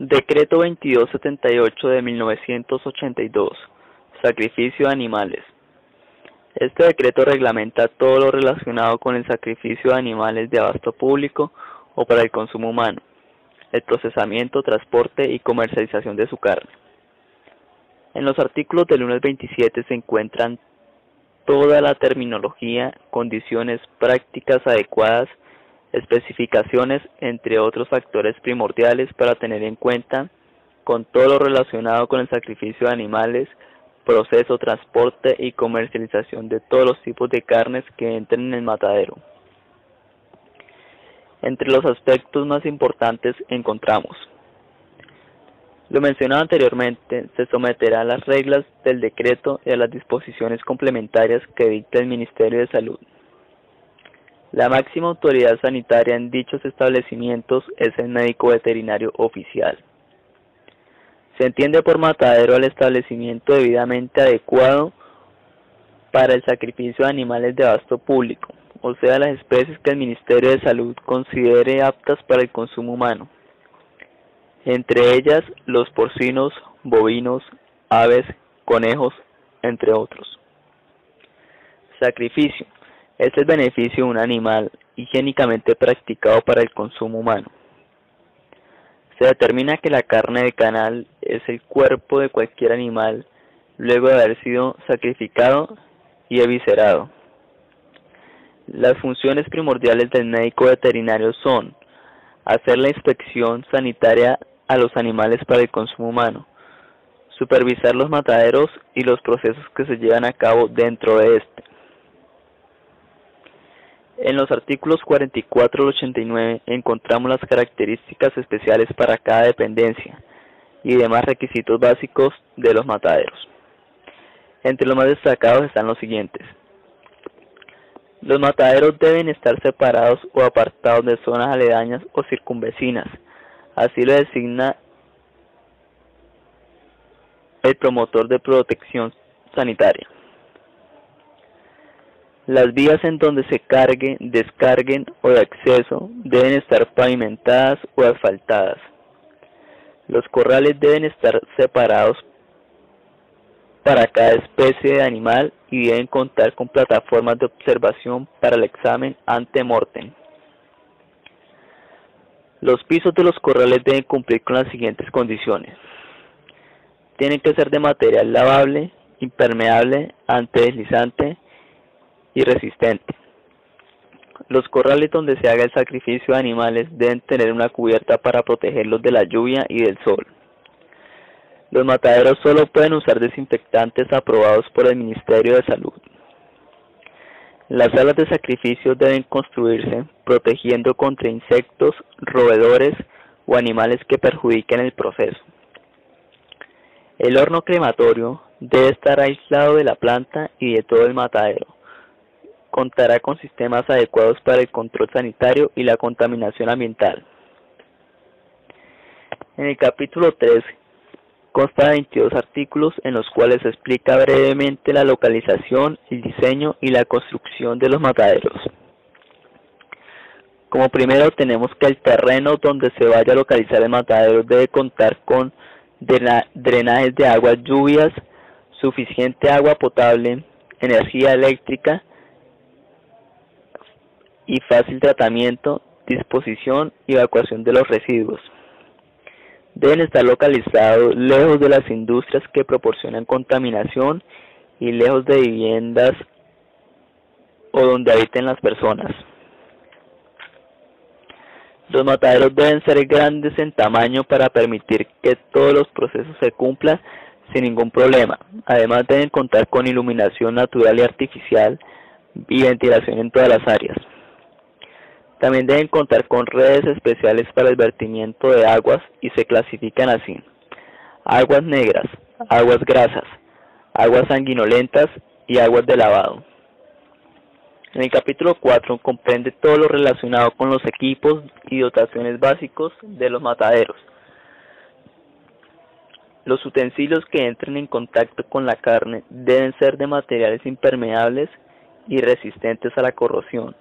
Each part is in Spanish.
Decreto 2278 de 1982. Sacrificio de animales. Este decreto reglamenta todo lo relacionado con el sacrificio de animales de abasto público o para el consumo humano, el procesamiento, transporte y comercialización de su carne. En los artículos del 1 al 27 se encuentran toda la terminología, condiciones prácticas adecuadas, especificaciones, entre otros factores primordiales para tener en cuenta con todo lo relacionado con el sacrificio de animales, proceso, transporte y comercialización de todos los tipos de carnes que entren en el matadero. Entre los aspectos más importantes encontramos: lo mencionado anteriormente se someterá a las reglas del decreto y a las disposiciones complementarias que dicta el Ministerio de Salud. La máxima autoridad sanitaria en dichos establecimientos es el médico veterinario oficial. Se entiende por matadero al establecimiento debidamente adecuado para el sacrificio de animales de abasto público, o sea, las especies que el Ministerio de Salud considere aptas para el consumo humano, entre ellas los porcinos, bovinos, aves, conejos, entre otros. Sacrificio es el beneficio de un animal higiénicamente practicado para el consumo humano. Se determina que la carne de canal es el cuerpo de cualquier animal luego de haber sido sacrificado y eviscerado. Las funciones primordiales del médico veterinario son hacer la inspección sanitaria a los animales para el consumo humano, supervisar los mataderos y los procesos que se llevan a cabo dentro de este. En los artículos 44 al 89 encontramos las características especiales para cada dependencia y demás requisitos básicos de los mataderos. Entre los más destacados están los siguientes: los mataderos deben estar separados o apartados de zonas aledañas o circunvecinas, así lo designa el promotor de protección sanitaria. Las vías en donde se cargue, descarguen o de acceso deben estar pavimentadas o asfaltadas. Los corrales deben estar separados para cada especie de animal y deben contar con plataformas de observación para el examen ante mortem. Los pisos de los corrales deben cumplir con las siguientes condiciones: tienen que ser de material lavable, impermeable, antideslizante y resistente. Los corrales donde se haga el sacrificio de animales deben tener una cubierta para protegerlos de la lluvia y del sol. Los mataderos solo pueden usar desinfectantes aprobados por el Ministerio de Salud. Las salas de sacrificio deben construirse protegiendo contra insectos, roedores o animales que perjudiquen el proceso. El horno crematorio debe estar aislado de la planta y de todo el matadero. Contará con sistemas adecuados para el control sanitario y la contaminación ambiental. En el capítulo 3 consta de 22 artículos en los cuales se explica brevemente la localización, el diseño y la construcción de los mataderos. Como primero tenemos que el terreno donde se vaya a localizar el matadero debe contar con drenajes de aguas lluvias, suficiente agua potable, energía eléctrica y fácil tratamiento, disposición y evacuación de los residuos. Deben estar localizados lejos de las industrias que proporcionan contaminación y lejos de viviendas o donde habiten las personas. Los mataderos deben ser grandes en tamaño para permitir que todos los procesos se cumplan sin ningún problema. Además deben contar con iluminación natural y artificial y ventilación en todas las áreas. También deben contar con redes especiales para el vertimiento de aguas y se clasifican así: aguas negras, aguas grasas, aguas sanguinolentas y aguas de lavado. En el capítulo 4 comprende todo lo relacionado con los equipos y dotaciones básicos de los mataderos. Los utensilios que entren en contacto con la carne deben ser de materiales impermeables y resistentes a la corrosión,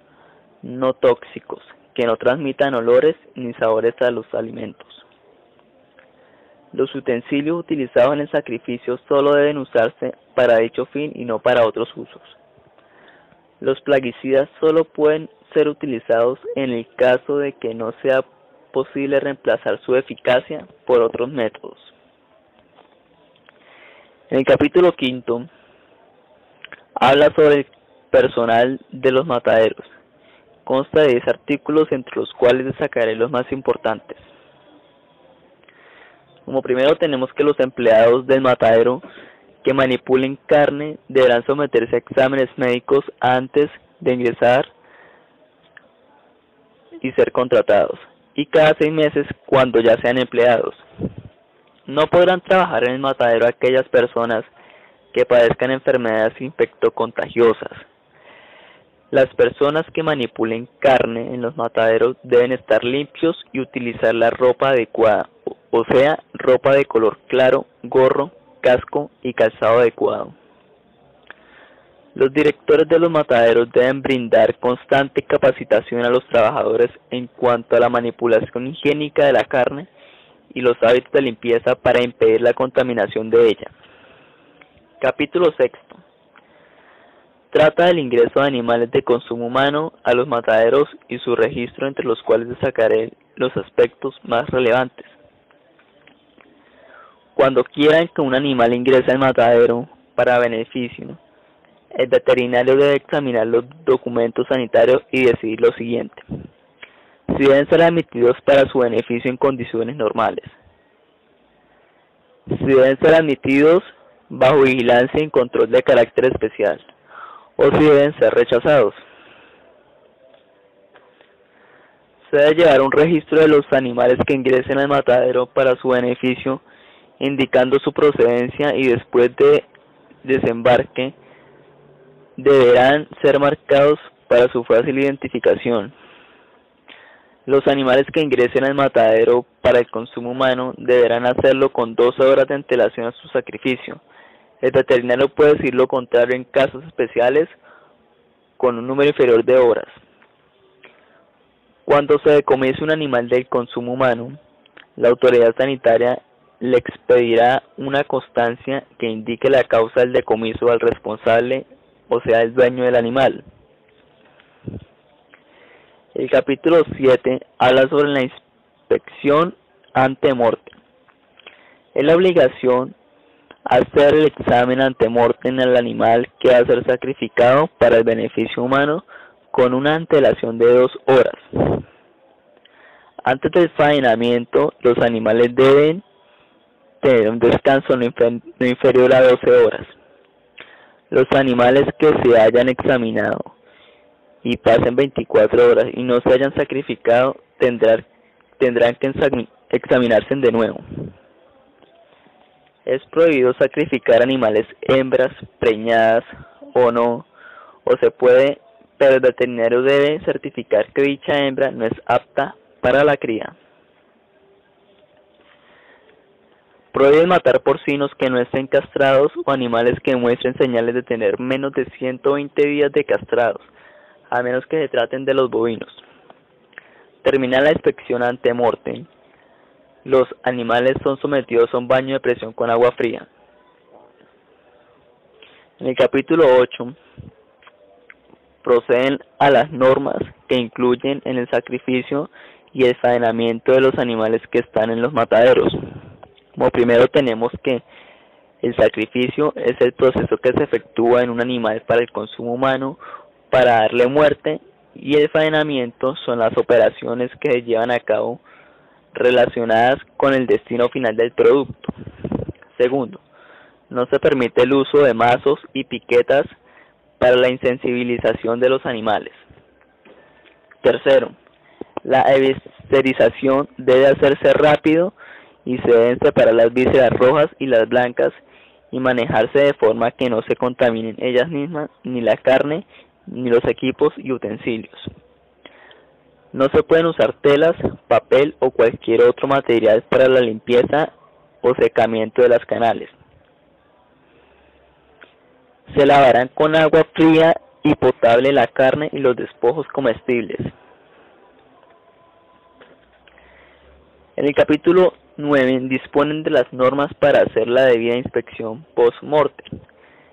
no tóxicos, que no transmitan olores ni sabores a los alimentos. Los utensilios utilizados en el sacrificio solo deben usarse para dicho fin y no para otros usos. Los plaguicidas solo pueden ser utilizados en el caso de que no sea posible reemplazar su eficacia por otros métodos. En el capítulo 5 habla sobre el personal de los mataderos. Consta de 10 artículos, entre los cuales destacaré los más importantes. Como primero tenemos que los empleados del matadero que manipulen carne deberán someterse a exámenes médicos antes de ingresar y ser contratados, y cada 6 meses cuando ya sean empleados. No podrán trabajar en el matadero aquellas personas que padezcan enfermedades infectocontagiosas. Las personas que manipulen carne en los mataderos deben estar limpios y utilizar la ropa adecuada, o sea, ropa de color claro, gorro, casco y calzado adecuado. Los directores de los mataderos deben brindar constante capacitación a los trabajadores en cuanto a la manipulación higiénica de la carne y los hábitos de limpieza para impedir la contaminación de ella. Capítulo 6. Trata del ingreso de animales de consumo humano a los mataderos y su registro, entre los cuales destacaré los aspectos más relevantes. Cuando quieran que un animal ingrese al matadero para beneficio, el veterinario debe examinar los documentos sanitarios y decidir lo siguiente: si deben ser admitidos para su beneficio en condiciones normales, si deben ser admitidos bajo vigilancia y control de carácter especial, o si deben ser rechazados. Se debe llevar un registro de los animales que ingresen al matadero para su beneficio, indicando su procedencia, y después de desembarque deberán ser marcados para su fácil identificación. Los animales que ingresen al matadero para el consumo humano deberán hacerlo con 12 horas de antelación a su sacrificio. El veterinario puede decir lo contrario en casos especiales con un número inferior de horas. Cuando se decomise un animal del consumo humano, la autoridad sanitaria le expedirá una constancia que indique la causa del decomiso al responsable, o sea, el dueño del animal. El capítulo 7 habla sobre la inspección ante morte. Es la obligación hacer el examen ante mortem al animal que va a ser sacrificado para el beneficio humano con una antelación de 2 horas. Antes del faenamiento, los animales deben tener un descanso no inferior a 12 horas. Los animales que se hayan examinado y pasen 24 horas y no se hayan sacrificado tendrán que examinarse de nuevo. Es prohibido sacrificar animales hembras, preñadas o no, o se puede, pero el veterinario debe certificar que dicha hembra no es apta para la cría. Prohíbe matar porcinos que no estén castrados o animales que muestren señales de tener menos de 120 días de castrados, a menos que se traten de los bovinos. Termina la inspección ante mortem. Los animales son sometidos a un baño de presión con agua fría. En el capítulo 8 proceden a las normas que incluyen en el sacrificio y el faenamiento de los animales que están en los mataderos. Como primero tenemos que el sacrificio es el proceso que se efectúa en un animal para el consumo humano para darle muerte, y el faenamiento son las operaciones que se llevan a cabo relacionadas con el destino final del producto. Segundo, no se permite el uso de mazos y piquetas para la insensibilización de los animales. Tercero, la eviscerización debe hacerse rápido y se deben separar las vísceras rojas y las blancas y manejarse de forma que no se contaminen ellas mismas, ni la carne, ni los equipos y utensilios. No se pueden usar telas, papel o cualquier otro material para la limpieza o secamiento de las canales. Se lavarán con agua fría y potable la carne y los despojos comestibles. En el capítulo 9 disponen de las normas para hacer la debida inspección post-mortem,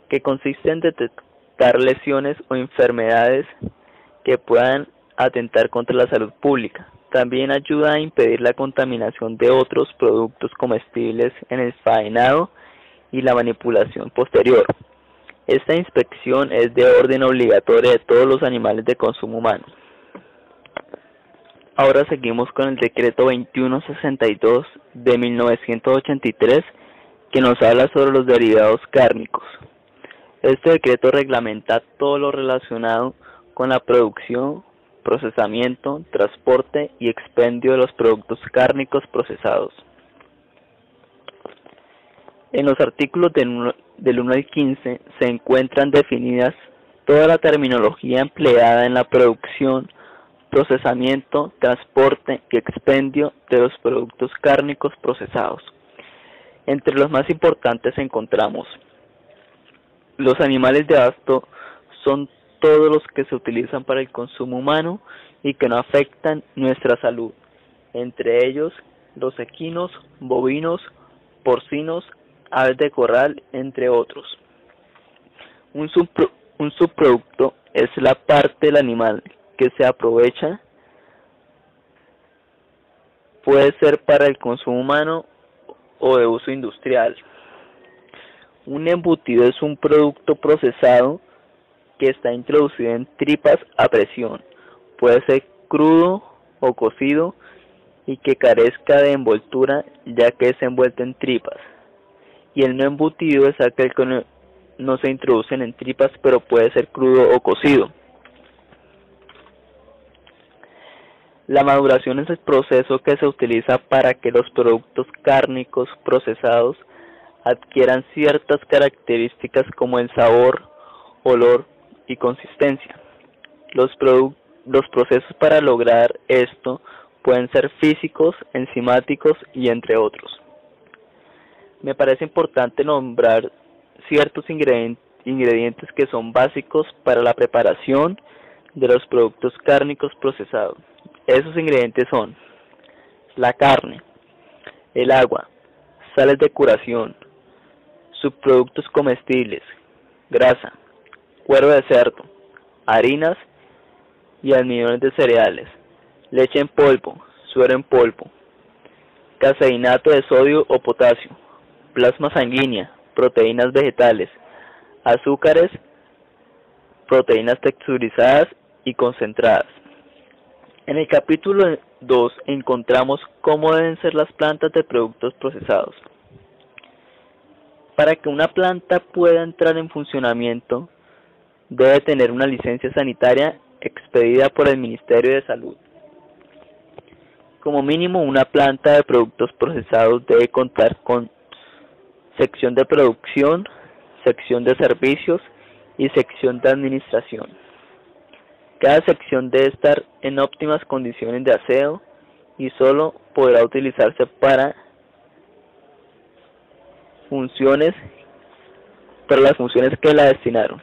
que consiste en detectar lesiones o enfermedades que puedan atentar contra la salud pública. También ayuda a impedir la contaminación de otros productos comestibles en el faenado y la manipulación posterior. Esta inspección es de orden obligatoria de todos los animales de consumo humano. Ahora seguimos con el decreto 2162 de 1983, que nos habla sobre los derivados cárnicos. Este decreto reglamenta todo lo relacionado con la producción, procesamiento, transporte y expendio de los productos cárnicos procesados. En los artículos del 1 al 15 se encuentran definidas toda la terminología empleada en la producción, procesamiento, transporte y expendio de los productos cárnicos procesados. Entre los más importantes encontramos: los animales de abasto son todos los que se utilizan para el consumo humano y que no afectan nuestra salud, entre ellos los equinos, bovinos, porcinos, aves de corral, entre otros. Un subproducto es la parte del animal que se aprovecha, puede ser para el consumo humano o de uso industrial. Un embutido es un producto procesado que está introducido en tripas a presión, puede ser crudo o cocido y que carezca de envoltura ya que es envuelto en tripas. Y el no embutido es aquel que no se introducen en tripas pero puede ser crudo o cocido. La maduración es el proceso que se utiliza para que los productos cárnicos procesados adquieran ciertas características como el sabor, olor y consistencia. Los procesos para lograr esto pueden ser físicos, enzimáticos y entre otros. Me parece importante nombrar ciertos ingredientes que son básicos para la preparación de los productos cárnicos procesados. Esos ingredientes son la carne, el agua, sales de curación, subproductos comestibles, grasa, cuero de cerdo, harinas y almidones de cereales, leche en polvo, suero en polvo, caseinato de sodio o potasio, plasma sanguínea, proteínas vegetales, azúcares, proteínas texturizadas y concentradas. En el capítulo 2 encontramos cómo deben ser las plantas de productos procesados. Para que una planta pueda entrar en funcionamiento, debe tener una licencia sanitaria expedida por el Ministerio de Salud. Como mínimo, una planta de productos procesados debe contar con sección de producción, sección de servicios y sección de administración. Cada sección debe estar en óptimas condiciones de aseo y solo podrá utilizarse para las funciones que la destinaron.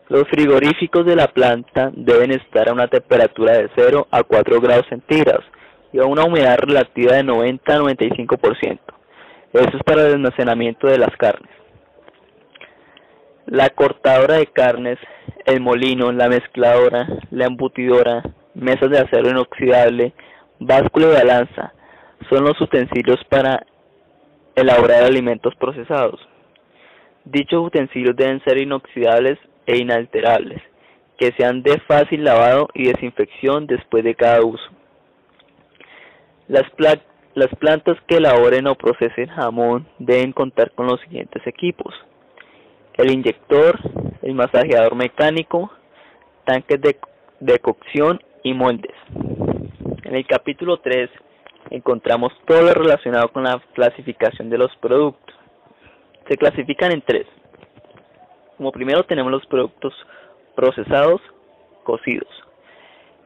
Los frigoríficos de la planta deben estar a una temperatura de 0 a 4 grados centígrados y a una humedad relativa de 90 a 95%. Eso es para el almacenamiento de las carnes. La cortadora de carnes, el molino, la mezcladora, la embutidora, mesas de acero inoxidable, báscula y balanza son los utensilios para elaborar alimentos procesados. Dichos utensilios deben ser inoxidables e inalterables, que sean de fácil lavado y desinfección después de cada uso. Las plantas que elaboren o procesen jamón deben contar con los siguientes equipos: el inyector, el masajeador mecánico, tanques de cocción y moldes. En el capítulo 3 encontramos todo lo relacionado con la clasificación de los productos. Se clasifican en 3. Como primero tenemos los productos procesados, cocidos.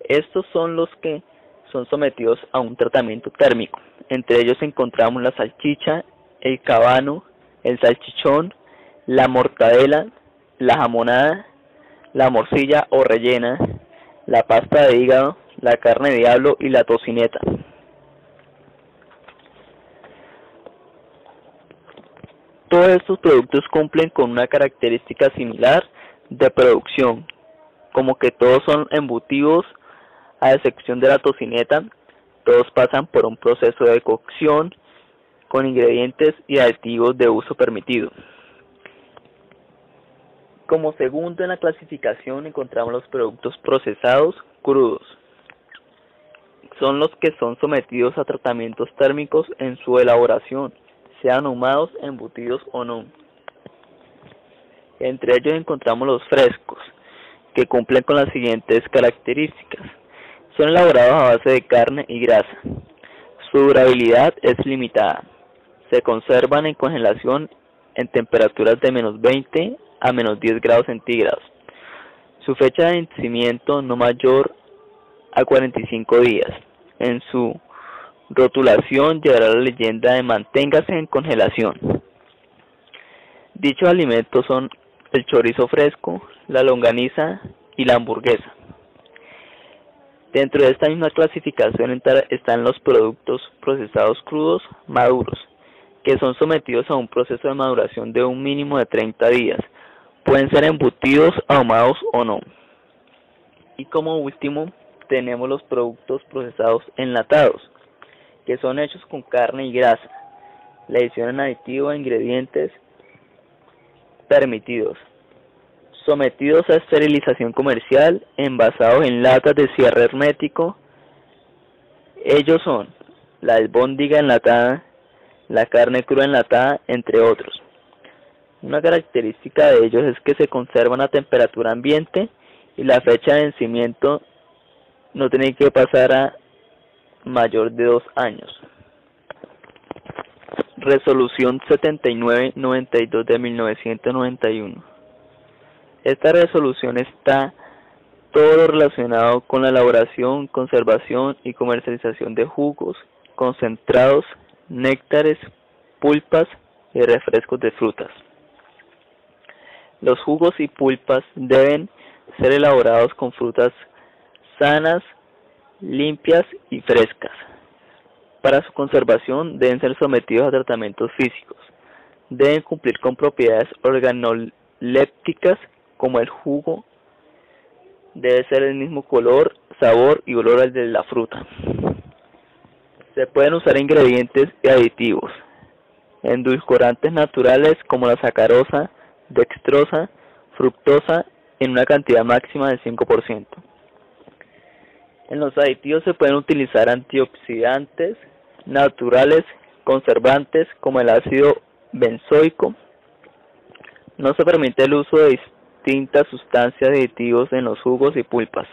Estos son los que son sometidos a un tratamiento térmico. Entre ellos encontramos la salchicha, el cabano, el salchichón, la mortadela, la jamonada, la morcilla o rellena, la pasta de hígado, la carne de diablo y la tocineta. Todos estos productos cumplen con una característica similar de producción, como que todos son embutidos, a excepción de la tocineta. Todos pasan por un proceso de cocción con ingredientes y aditivos de uso permitido. Como segundo en la clasificación encontramos los productos procesados crudos. Son los que son sometidos a tratamientos térmicos en su elaboración, sean ahumados, embutidos o no. Entre ellos encontramos los frescos, que cumplen con las siguientes características. Son elaborados a base de carne y grasa. Su durabilidad es limitada. Se conservan en congelación en temperaturas de -20 a -10 grados centígrados. Su fecha de vencimiento no mayor a 45 días. En su rotulación llevará la leyenda de manténgase en congelación. Dichos alimentos son el chorizo fresco, la longaniza y la hamburguesa. Dentro de esta misma clasificación están los productos procesados crudos maduros, que son sometidos a un proceso de maduración de un mínimo de 30 días. Pueden ser embutidos, ahumados o no. Y como último, tenemos los productos procesados enlatados, que son hechos con carne y grasa. Le adicionan aditivos e ingredientes permitidos, sometidos a esterilización comercial, envasados en latas de cierre hermético. Ellos son la albóndiga enlatada, la carne cruda enlatada, entre otros. Una característica de ellos es que se conservan a temperatura ambiente y la fecha de vencimiento no tiene que pasar a mayor de 2 años. Resolución 7992 de 1991. Esta resolución está todo lo relacionado con la elaboración, conservación y comercialización de jugos, concentrados, néctares, pulpas y refrescos de frutas. Los jugos y pulpas deben ser elaborados con frutas sanas, limpias y frescas. Para su conservación deben ser sometidos a tratamientos físicos. Deben cumplir con propiedades organolépticas como el jugo. Debe ser el mismo color, sabor y olor al de la fruta. Se pueden usar ingredientes y aditivos, endulcorantes naturales como la sacarosa, dextrosa, fructosa en una cantidad máxima del 5%. En los aditivos se pueden utilizar antioxidantes naturales, conservantes como el ácido benzoico. No se permite el uso de distintas sustancias de aditivos en los jugos y pulpas.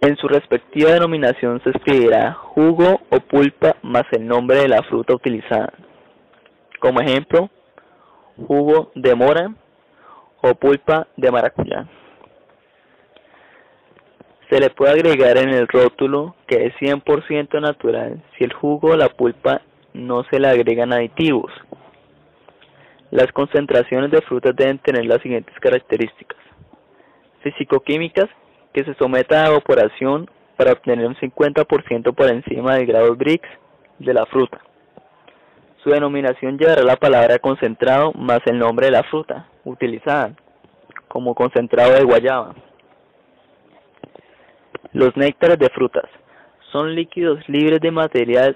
En su respectiva denominación se escribirá jugo o pulpa más el nombre de la fruta utilizada. Como ejemplo, jugo de mora o pulpa de maracuyá. Se le puede agregar en el rótulo que es 100% natural si el jugo o la pulpa no se le agregan aditivos. Las concentraciones de frutas deben tener las siguientes características: físico-químicas, que se someta a evaporación para obtener un 50% por encima del grado Brix de la fruta. Su denominación llevará la palabra concentrado más el nombre de la fruta utilizada, como concentrado de guayaba. Los néctares de frutas son líquidos libres de materias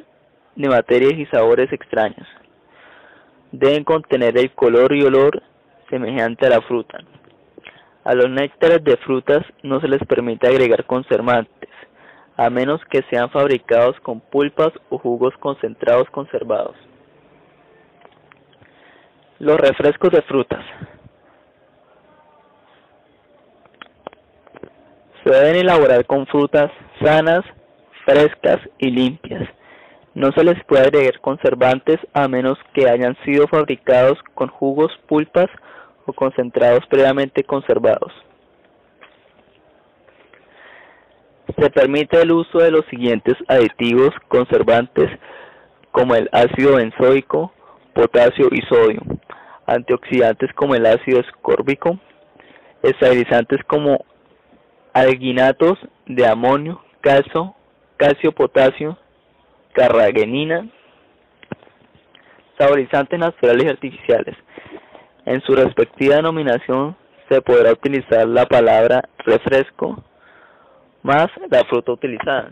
y sabores extraños. Deben contener el color y olor semejante a la fruta. A los néctares de frutas no se les permite agregar conservantes, a menos que sean fabricados con pulpas o jugos concentrados conservados. Los refrescos de frutas se deben elaborar con frutas sanas, frescas y limpias. No se les puede agregar conservantes a menos que hayan sido fabricados con jugos, pulpas o concentrados previamente conservados. Se permite el uso de los siguientes aditivos conservantes como el ácido benzoico, potasio y sodio, antioxidantes como el ácido ascórbico, estabilizantes como alginatos de amonio, calcio, potasio, carragenina, Saborizantes naturales y artificiales. En su respectiva denominación se podrá utilizar la palabra refresco más la fruta utilizada.